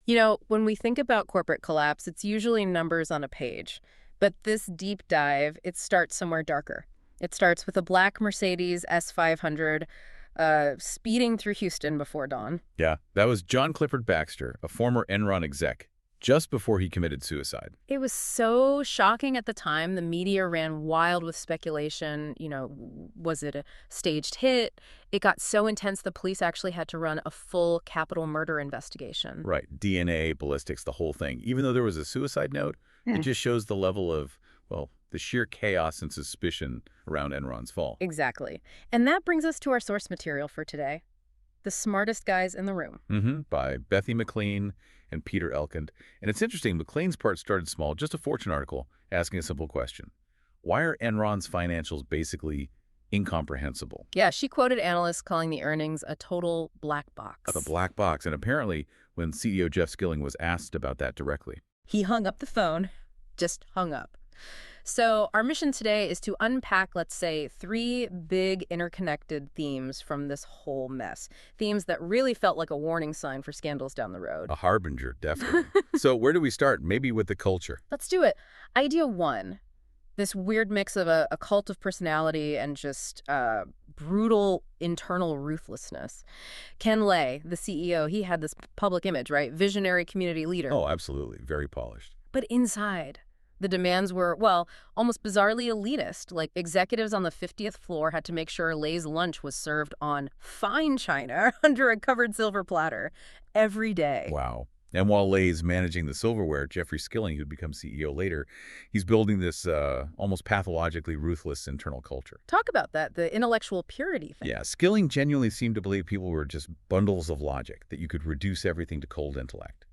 You know, when we think about corporate collapse, it's usually numbers on a page. But this deep dive, it starts somewhere darker. It starts with a black Mercedes S500 speeding through Houston before dawn. Yeah, that was John Clifford Baxter, a former Enron exec, just before he committed suicide. It was so shocking at the time. The media ran wild with speculation. You know, was it a staged hit? It got so intense the police actually had to run a full capital murder investigation. Right, DNA, ballistics, the whole thing. Even though there was a suicide note, it just shows the level of, well, the sheer chaos and suspicion around Enron's fall. Exactly. And that brings us to our source material for today. The Smartest Guys in the Room. By Bethany McLean and Peter Elkind. And it's interesting, McLean's part started small, just a Fortune article, asking a simple question. Why are Enron's financials basically incomprehensible? Yeah, she quoted analysts calling the earnings a total black box. A black box. And apparently, when CEO Jeff Skilling was asked about that directly, he hung up the phone, just hung up. So our mission today is to unpack, let's say, 3 big interconnected themes from this whole mess. Themes that really felt like a warning sign for scandals down the road. A harbinger, definitely. So where do we start? Maybe with the culture. Let's do it. Idea 1, this weird mix of a cult of personality and just brutal internal ruthlessness. Ken Lay, the CEO, he had this public image, right? Visionary community leader. Oh, absolutely. Very polished. But inside, the demands were, well, almost bizarrely elitist. Like executives on the 50th floor had to make sure Lay's lunch was served on fine china under a covered silver platter every day. Wow. And while Lay's managing the silverware, Jeffrey Skilling, who'd become CEO later, he's building this almost pathologically ruthless internal culture. Talk about that, the intellectual purity thing. Yeah, Skilling genuinely seemed to believe people were just bundles of logic, that you could reduce everything to cold intellect.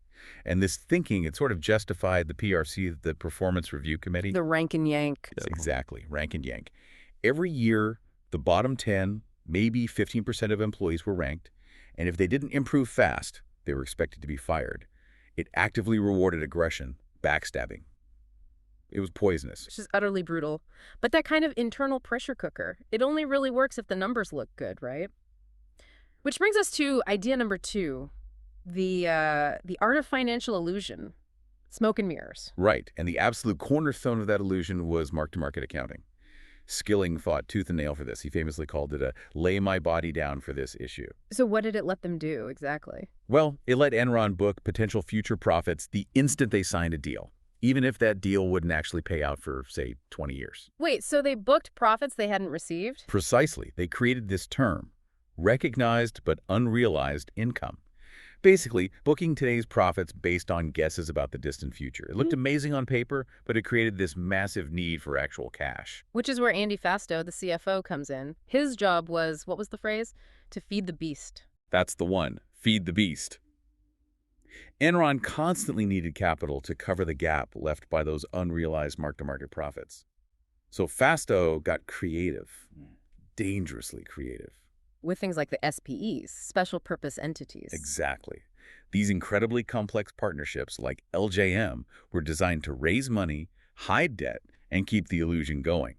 And this thinking, it sort of justified the PRC, the Performance Review Committee. The rank and yank. Exactly, rank and yank. Every year, the bottom 10, maybe 15% of employees were ranked, and if they didn't improve fast, they were expected to be fired. It actively rewarded aggression, backstabbing. It was poisonous. Which is utterly brutal. But that kind of internal pressure cooker, it only really works if the numbers look good, right? Which brings us to idea number 2. The art of financial illusion, smoke and mirrors. Right, and the absolute cornerstone of that illusion was mark-to-market accounting. Skilling fought tooth and nail for this. He famously called it a lay my body down for this issue. So what did it let them do exactly? Well, it let Enron book potential future profits the instant they signed a deal, even if that deal wouldn't actually pay out for, say, 20 years. Wait, so they booked profits they hadn't received? Precisely. They created this term, recognized but unrealized income. Basically, booking today's profits based on guesses about the distant future. It looked amazing on paper, but it created this massive need for actual cash. Which is where Andy Fasto, the CFO, comes in. His job was, what was the phrase? To feed the beast. That's the one. Feed the beast. Enron constantly needed capital to cover the gap left by those unrealized mark-to-market profits. So Fasto got creative, dangerously creative. With things like the SPEs, special purpose entities. Exactly. These incredibly complex partnerships, like LJM, were designed to raise money, hide debt, and keep the illusion going.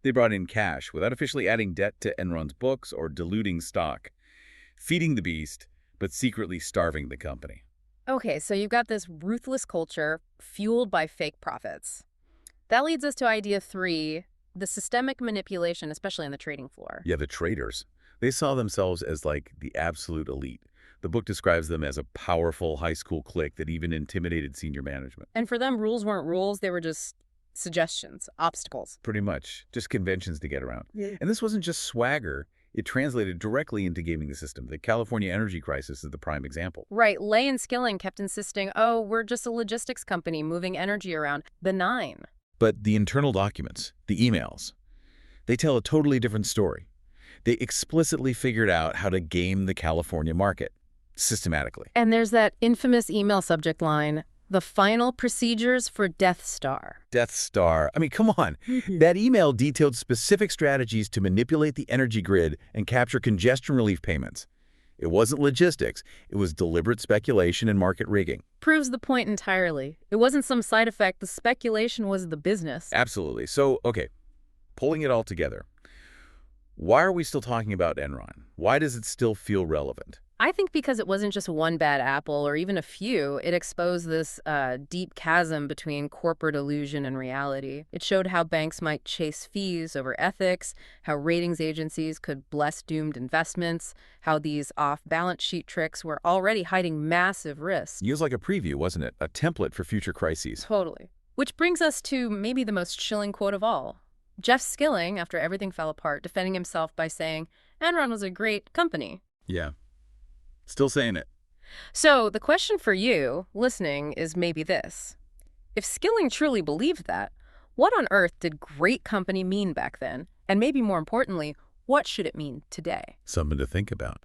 They brought in cash without officially adding debt to Enron's books or diluting stock, feeding the beast, but secretly starving the company. Okay, so you've got this ruthless culture fueled by fake profits. That leads us to idea 3, the systemic manipulation, especially on the trading floor. Yeah, the traders. They saw themselves as like the absolute elite. The book describes them as a powerful high school clique that even intimidated senior management. And for them, rules weren't rules. They were just suggestions, obstacles. Pretty much. Just conventions to get around. Yeah. And this wasn't just swagger. It translated directly into gaming the system. The California energy crisis is the prime example. Right. Lay and Skilling kept insisting, oh, we're just a logistics company moving energy around. Benign. But the internal documents, the emails, they tell a totally different story. They explicitly figured out how to game the California market, systematically. And there's that infamous email subject line, the final procedures for Death Star. Death Star. I mean, come on. That email detailed specific strategies to manipulate the energy grid and capture congestion relief payments. It wasn't logistics. It was deliberate speculation and market rigging. Proves the point entirely. It wasn't some side effect. The speculation was the business. Absolutely. So, okay, pulling it all together. Why are we still talking about Enron? Why does it still feel relevant? I think because it wasn't just one bad apple or even a few, it exposed this deep chasm between corporate illusion and reality. It showed how banks might chase fees over ethics, how ratings agencies could bless doomed investments, how these off-balance sheet tricks were already hiding massive risks. It was like a preview, wasn't it? A template for future crises. Totally. Which brings us to maybe the most chilling quote of all. Jeff Skilling, after everything fell apart, defending himself by saying, Enron was a great company. Yeah. Still saying it. So the question for you, listening, is maybe this. If Skilling truly believed that, what on earth did great company mean back then? And maybe more importantly, what should it mean today? Something to think about.